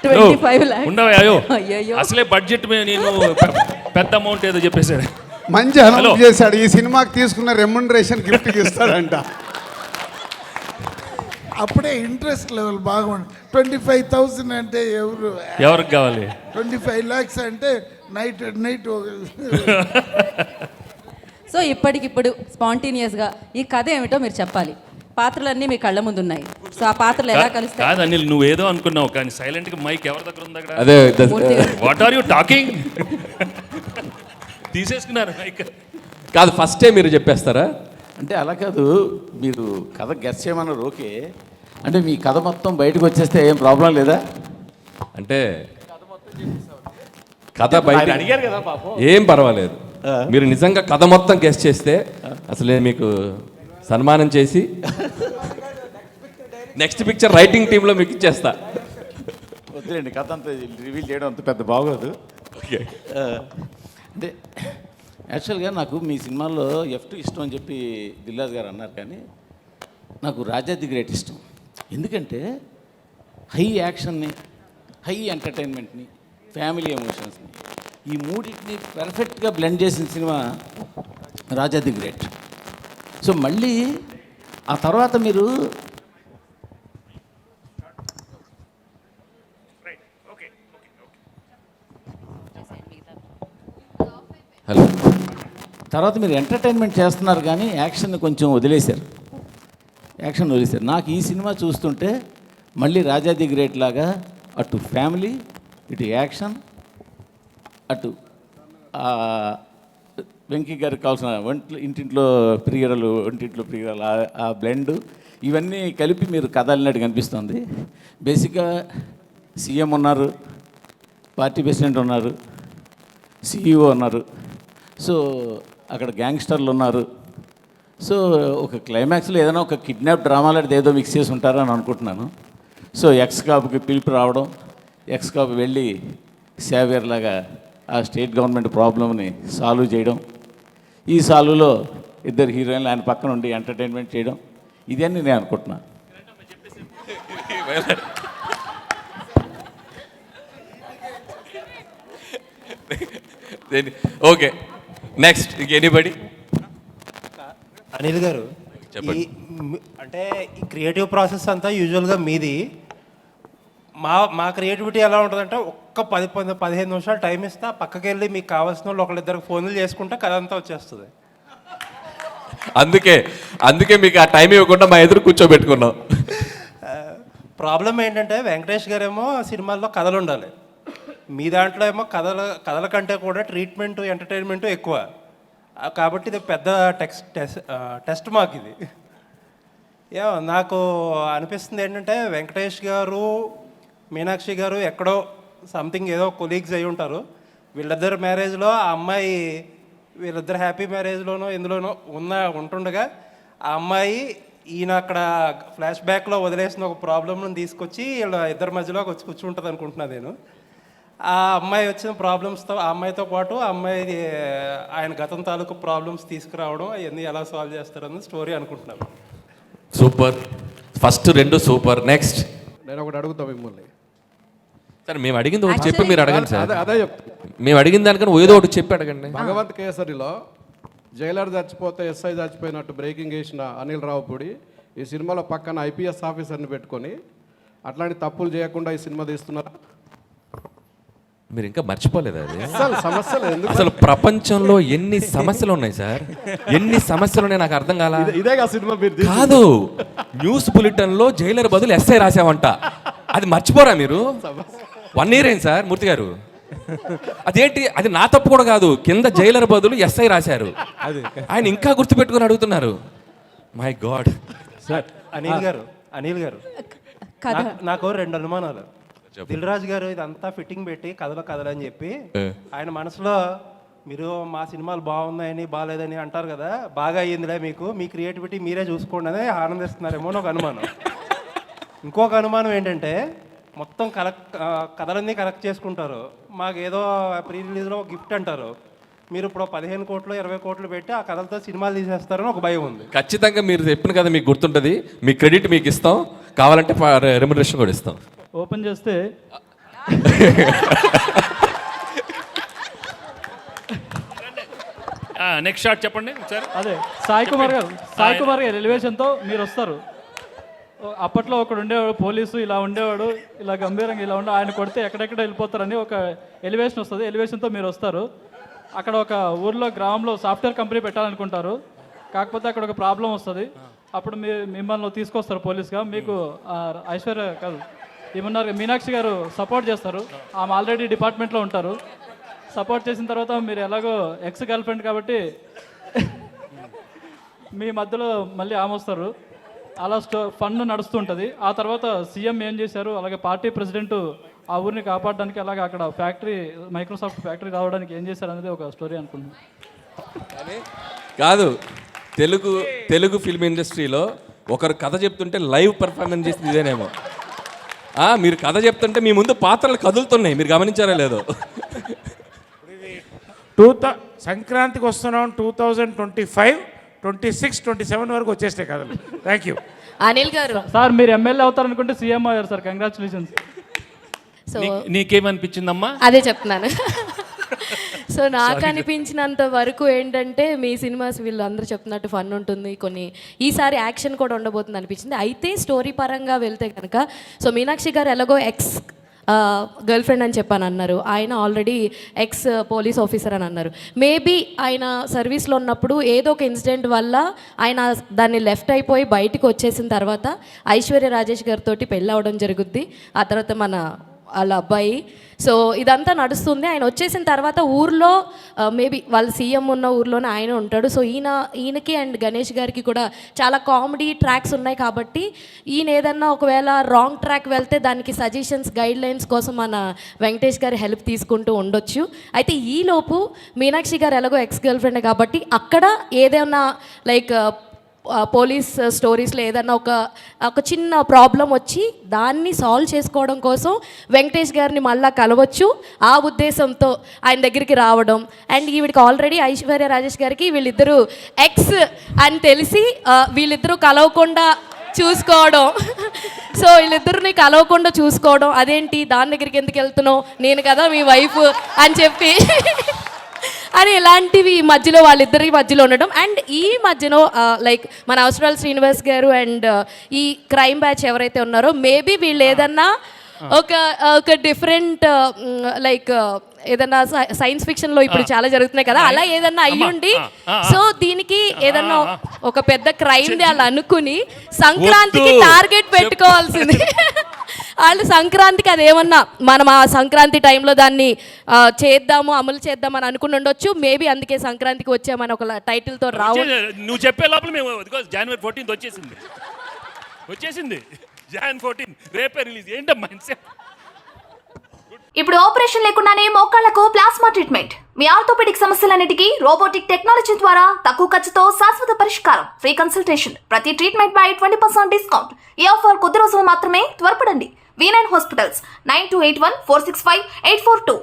25 lakhs. ఉండవయ్యో అయ్యయ్యో. అసలే budget నేను పెద్ద అమౌంట్ ఏదో చెప్పేశాడు. మంచి అనౌన్స్ చేశాడు, ఈ సినిమాకి తీసుకున్న రెమ్యునరేషన్ గిఫ్ట్ ఇస్తాడంట. అప్పుడే ఇంట్రెస్ట్ లెవెల్ బాగుంది. 25,000 అంటే ఎవరికి కావాలి? 25 lakhs అంటే నైట్ సో ఇప్పటికిప్పుడు స్పాంటేనియస్గా ఈ కథ ఏమిటో మీరు చెప్పాలి. పాత్రలన్నీ మీ కళ్ళ ముందు ఉన్నాయి. సో ఆ పాత్రలు ఎలా కలుస్తాయి? కాదు అనిల్, నువ్వు ఏదో అనుకున్నావు కానీ సైలెంట్ గా మైక్ ఎవరి దగ్గర ఉంది అక్కడ? అదే వాట్ ఆర్ యూ టాకింగ్? తీసేసుకున్నారు మైక్. కాదు, ఫస్టే మీరు చెప్పేస్తారా? అంటే అలా కాదు, మీరు కథ గెస్ చేయమన్నారు ఓకే. అంటే మీ కథ మొత్తం బయటకు వచ్చేస్తే ఏం ప్రాబ్లం లేదా? అంటే కథ బయట అడిగారు కదా పాపం. ఏం పర్వాలేదు. మీరు నిజంగా కథ మొత్తం గెస్ చేస్తే అసలు నేను మీకు సన్మానం చేసి నెక్స్ట్ పిక్చర్ రైటింగ్ టీంలో మీకు ఇచ్చేస్తా. వద్దులేండి, కథ అంతా రివీల్ చేయడం అంత పెద్ద బాగోదు. ఓకే. అంటే యాక్చువల్గా నాకు మీ సినిమాల్లో F2 ఇష్టం అని చెప్పి దిల్రాజ్ గారు అన్నారు, కానీ నాకు రాజా ది గ్రేట్ ఇష్టం. ఎందుకంటే హై యాక్షన్ని, హై ఎంటర్టైన్మెంట్ని, ఫ్యామిలీ ఎమోషన్స్ని, ఈ మూడింటిని పర్ఫెక్ట్గా బ్లెండ్ చేసిన cinema Raja the great. So మళ్ళీ ఆ తర్వాత మీరు హలో, తర్వాత మీరు ఎంటర్టైన్మెంట్ చేస్తున్నారు కానీ యాక్షన్ కొంచెం వదిలేశారు. నాకు ఈ సినిమా చూస్తుంటే మళ్ళీ రాజా ది గ్రేట్ లాగా అటు ఫ్యామిలీ, ఇటు యాక్షన్, అటు వెంకీ గారికి కావాల్సిన ఇంటింట్లో ప్రియరలు, ఒంటింట్లో ప్రియరలు, ఆ బ్లెండ్ ఇవన్నీ కలిపి మీరు కథ అల్లినట్టు కనిపిస్తుంది. బేసిక్గా సీఎం ఉన్నారు, పార్టీ ప్రెసిడెంట్ ఉన్నారు, CEO ఉన్నారు, సో అక్కడ గ్యాంగ్స్టర్లు ఉన్నారు. సో ఒక క్లైమాక్స్లో ఏదైనా ఒక కిడ్నాప్ డ్రామా లాంటిది ఏదో మిక్స్ చేసి ఉంటారని అనుకుంటున్నాను. సో ఎక్స్ కాపుకి పిలుపు రావడం, ఎక్స్ కాపు వెళ్ళి సేవియర్ లాగా ఆ స్టేట్ గవర్నమెంట్ ప్రాబ్లమ్ని సాల్వ్ చేయడం, ఈ సాల్వ్లో ఇద్దరు హీరోయిన్లు ఆయన పక్కన ఉండి ఎంటర్టైన్మెంట్ చేయడం, ఇదన్నీ నేను అనుకుంటున్నాను. Okay, next anybody? అనిల్ గారు, చెప్పండి. అంటే ఈ క్రియేటివ్ ప్రాసెస్ అంతా యూజువల్గా మీది. మా క్రియేటివిటీ ఎలా ఉంటుందంటే ఒక్క 10-15 నిమిషాలు టైం ఇస్తా, పక్కకి వెళ్ళి మీకు కావాల్సిన వాళ్ళు ఒకళ్ళిద్దరికి ఫోన్లు చేసుకుంటే కథ అంతా వచ్చేస్తుంది. అందుకే మీకు ఆ టైం ఇవ్వకుండా మా ఎదురు కూర్చోబెట్టుకున్నాం. ప్రాబ్లం ఏంటంటే వెంకటేష్ గారేమో సినిమాల్లో కథలు ఉండాలి, మీ దాంట్లో ఏమో కథల కంటే కూడా ట్రీట్మెంట్, ఎంటర్టైన్మెంట్ ఎక్కువ. కాబట్టి ఇది పెద్ద టెస్ట్ మాకు ఇది. నాకు అనిపిస్తుంది ఏంటంటే వెంకటేష్ గారు, మీనాక్షి గారు ఎక్కడో సంథింగ్ ఏదో కొలీగ్స్ అయి ఉంటారు. వీళ్ళిద్దరు మ్యారేజ్లో ఆ అమ్మాయి, వీళ్ళిద్దరు హ్యాపీ మ్యారేజ్లోనో ఎందులోనో ఉంటుండగా ఆ అమ్మాయి ఈయన అక్కడ ఫ్లాష్ బ్యాక్లో వదిలేసిన ఒక ప్రాబ్లమ్ను తీసుకొచ్చి వీళ్ళ ఇద్దరి మధ్యలోకి వచ్చి కూర్చుంటుంది అనుకుంటున్నాను నేను. ఆ అమ్మాయి వచ్చిన ప్రాబ్లమ్స్తో, ఆ అమ్మాయితో పాటు ఆ అమ్మాయి ఆయన గతం తాలూకు ప్రాబ్లమ్స్ తీసుకురావడం, అవన్నీ ఎలా సాల్వ్ చేస్తారన్న స్టోరీ అనుకుంటున్నాను. Super, first 2 super. నెక్స్ట్ నేను ఒకటి అడుగుతా మిమ్మల్ని. సార్ మేము అడిగింది ఒకటి చెప్పి మీరు అడగండి సార్. అదే చెప్తా. మేము అడిగిన దానికన్నా ఏదో ఒకటి చెప్పి అడగండి. భగవంత్ కేసరిలో జైలర్ చచ్చిపోతే ఎస్ఐ చచ్చిపోయినట్టు బ్రేకింగ్ వేసిన అనిల్ రావుపూడి ఈ సినిమాలో పక్కన IPS ఆఫీసర్ని పెట్టుకొని అట్లాంటి తప్పులు చేయకుండా ఈ సినిమా తీస్తున్నారా? మీరు ఇంకా మర్చిపోలేదు అది. అసలు సమస్యలు ఎందుకు? అసలు ప్రపంచంలో ఎన్ని సమస్యలు ఉన్నాయి సార్, ఎన్ని సమస్యలు ఉన్నాయి నాకు అర్థం కాల. ఇదే సినిమా మీరు కాదు, న్యూస్ బులెటిన్ లో జైలర్ బదులు ఎస్ఐ రాసావంట, అది మర్చిపోరా మీరు? 1 year అయింది సార్ మూర్తి గారు. అదేంటి, అది నా తప్పు కూడా కాదు, కింద జైలర్ బదులు ఎస్ఐ రాశారు, ఆయన ఇంకా గుర్తుపెట్టుకుని అడుగుతున్నారు. My God. సార్ అనిల్ గారు నాకు 2 అనుమానాలు. దిల్రాజ్ గారు ఇదంతా ఫిట్టింగ్ పెట్టి కథలని చెప్పి ఆయన మనసులో మీరు మా సినిమాలు బాగున్నాయని బాగాలేదని అంటారు కదా, బాగా అయ్యిందిలే మీకు, మీ క్రియేటివిటీ మీరే చూసుకోండి అని ఆనందిస్తున్నారేమో అని ఒక అనుమానం. ఇంకొక అనుమానం ఏంటంటే మొత్తం కథలన్నీ కలెక్ట్ చేసుకుంటారు, మాకు ఏదో ప్రీ రిలీజ్లో గిఫ్ట్ అంటారు, మీరు ఇప్పుడు 15 కోట్లు 20 కోట్లు పెట్టి ఆ కథలతో సినిమాలు తీసేస్తారని ఒక భయం ఉంది. ఖచ్చితంగా మీరు చెప్పిన కదా మీకు గుర్తుంటుంది, మీ క్రెడిట్ మీకు ఇస్తాం, కావాలంటే రెమ్యునరేషన్ కూడా ఇస్తాం. ఓపెన్ చేస్తే నెక్స్ట్ షాట్ చెప్పండి ఒకసారి. అదే సాయి కుమార్ గారు ఎలివేషన్తో మీరు వస్తారు. అప్పట్లో ఒకడు ఉండేవాడు పోలీసు, ఇలా ఉండేవాడు, ఇలా గంభీరంగా ఇలా ఉండే, ఆయన కొడితే ఎక్కడెక్కడ వెళ్ళిపోతారని ఒక ఎలివేషన్ వస్తుంది. ఎలివేషన్తో మీరు వస్తారు. అక్కడ ఒక ఊర్లో గ్రామంలో సాఫ్ట్వేర్ కంపెనీ పెట్టాలనుకుంటారు. కాకపోతే అక్కడ ఒక ప్రాబ్లం వస్తుంది. అప్పుడు మిమ్మల్ని తీసుకొస్తారు పోలీస్గా. మీకు ఐశ్వర్య కాదు ఏమన్నారు మీనాక్షి గారు సపోర్ట్ చేస్తారు. ఆమె ఆల్రెడీ డిపార్ట్మెంట్లో ఉంటారు. సపోర్ట్ చేసిన తర్వాత మీరు ఎలాగో ఎక్స్ గర్ల్ ఫ్రెండ్ కాబట్టి మీ మధ్యలో మళ్ళీ ఆమె వస్తారు. అలా ఫండ్ నడుస్తుంటుంది. ఆ తర్వాత సీఎం ఏం చేశారు, అలాగే పార్టీ ప్రెసిడెంట్ ఆ ఊరిని కాపాడడానికి, అలాగే అక్కడ ఫ్యాక్టరీ మైక్రోసాఫ్ట్ ఫ్యాక్టరీ రావడానికి ఏం చేశారు అనేది ఒక స్టోరీ అనుకుంటున్నాను. కాదు, తెలుగు ఫిల్మ్ ఇండస్ట్రీలో ఒకరు కథ చెప్తుంటే లైవ్ పర్ఫార్మెన్స్ చేసింది ఇదేనేమో. మీరు కథ చెప్తుంటే మీ ముందు పాత్రలు కదులుతున్నాయి, మీరు గమనించారా లేదో. సంక్రాంతికి వస్తున్నాం 2025, 26, 27 వరకు వచ్చేస్తాయి కథలు. Thank you. అనిల్ గారు సార్ మీరు ఎమ్మెల్యే అవుతారనుకుంటే సీఎం అయ్యారు సార్, కంగ్రాచులేషన్స్. సో నీకేమనిపించిందమ్మా? అదే చెప్తున్నాను. సో నాకు అనిపించినంత వరకు ఏంటంటే మీ సినిమాస్ వీళ్ళు అందరూ చెప్తున్నట్టు ఫన్ ఉంటుంది, కొన్ని ఈసారి యాక్షన్ కూడా ఉండబోతుంది అనిపించింది. అయితే స్టోరీ పరంగా వెళ్తే కనుక సో మీనాక్షి గారు ఎలాగో ఎక్స్ గర్ల్ ఫ్రెండ్ అని చెప్పని అన్నారు. ఆయన ఆల్రెడీ ఎక్స్ పోలీస్ ఆఫీసర్ అని అన్నారు. మేబీ ఆయన సర్వీస్లో ఉన్నప్పుడు ఏదో ఒక ఇన్సిడెంట్ వల్ల ఆయన దాన్ని లెఫ్ట్ అయిపోయి బయటికి వచ్చేసిన తర్వాత ఐశ్వర్య రాజేష్ గారితో పెళ్ళి అవ్వడం జరుగుద్ది. ఆ తర్వాత వాళ్ళ అబ్బాయి. సో ఇదంతా నడుస్తుంది. ఆయన వచ్చేసిన తర్వాత ఊర్లో మేబీ వాళ్ళ సీఎం ఉన్న ఊర్లోనే ఆయన ఉంటాడు. సో ఈయనకి అండ్ గణేష్ గారికి కూడా చాలా కామెడీ ట్రాక్స్ ఉన్నాయి కాబట్టి ఈయన ఏదన్నా ఒకవేళ రాంగ్ ట్రాక్ వెళ్తే దానికి సజెషన్స్ గైడ్ లైన్స్ కోసం మన వెంకటేష్ గారి హెల్ప్ తీసుకుంటూ ఉండొచ్చు. అయితే ఈలోపు మీనాక్షి గారు ఎలాగో ఎక్స్ గర్ల్ ఫ్రెండ్ కాబట్టి అక్కడ ఏదైనా లైక్ పోలీస్ స్టోరీస్లో ఏదన్నా ఒక చిన్న ప్రాబ్లం వచ్చి దాన్ని సాల్వ్ చేసుకోవడం కోసం వెంకటేష్ గారిని మళ్ళీ కలవచ్చు. ఆ ఉద్దేశంతో ఆయన దగ్గరికి రావడం అండ్ ఈవిడికి ఆల్రెడీ ఐశ్వర్య రాజేష్ గారికి వీళ్ళిద్దరూ ఎక్స్ అని తెలిసి వీళ్ళిద్దరూ కలవకుండా చూసుకోవడం. సో వీళ్ళిద్దరిని కలవకుండా చూసుకోవడం, అదేంటి దాని దగ్గరికి ఎందుకు వెళ్తున్నావు, నేను కదా మీ వైఫ్ అని చెప్పి అని ఇలాంటివి మధ్యలో వాళ్ళిద్దరి మధ్యలో ఉండడం. అండ్ ఈ మధ్యలో లైక్ మన అవసరాలు శ్రీనివాస్ గారు అండ్ ఈ క్రైమ్ బ్యాచ్ ఎవరైతే ఉన్నారో మేబీ వీళ్ళు ఏదన్నా ఒక డిఫరెంట్ లైక్ ఏదన్నా సైన్స్ ఫిక్షన్లో ఇప్పుడు చాలా జరుగుతున్నాయి కదా, అలా ఏదన్నా అయ్యుండి సో దీనికి ఏదన్నా ఒక పెద్ద క్రైమ్ వాళ్ళు అనుకుని సంక్రాంతికి టార్గెట్ పెట్టుకోవాల్సింది. వాళ్ళు సంక్రాంతికి అదేమన్నా మనం ఆ సంక్రాంతి టైంలో దాన్ని అమలు చేద్దాం అని అనుకుని ఉండొచ్చు. మేబీ అందుకే సంక్రాంతికి వచ్చామని ఒక టైటిల్తో నువ్వు చెప్పే లోపల మేము January 14th వచ్చేసింది. Jan 14 రేపే రిలీజ్. ఏంటమ్మా ఇప్పుడు ఆపరేషన్ లేకుండానే మోకాళ్లకు ప్లాస్మా ట్రీట్మెంట్. మీ ఆర్థోపెడిక్ సమస్యలన్నిటికీ రోబోటిక్ టెక్నాలజీ ద్వారా తక్కువ ఖర్చుతో శాశ్వత పరిష్కారం. Free consultation. ప్రతి ట్రీట్మెంట్ పై 20% డిస్కౌంట్. ఈ ఆఫర్ కొద్ది రోజులు మాత్రమే. త్వరపడండి. V9 hospitals 9281465842.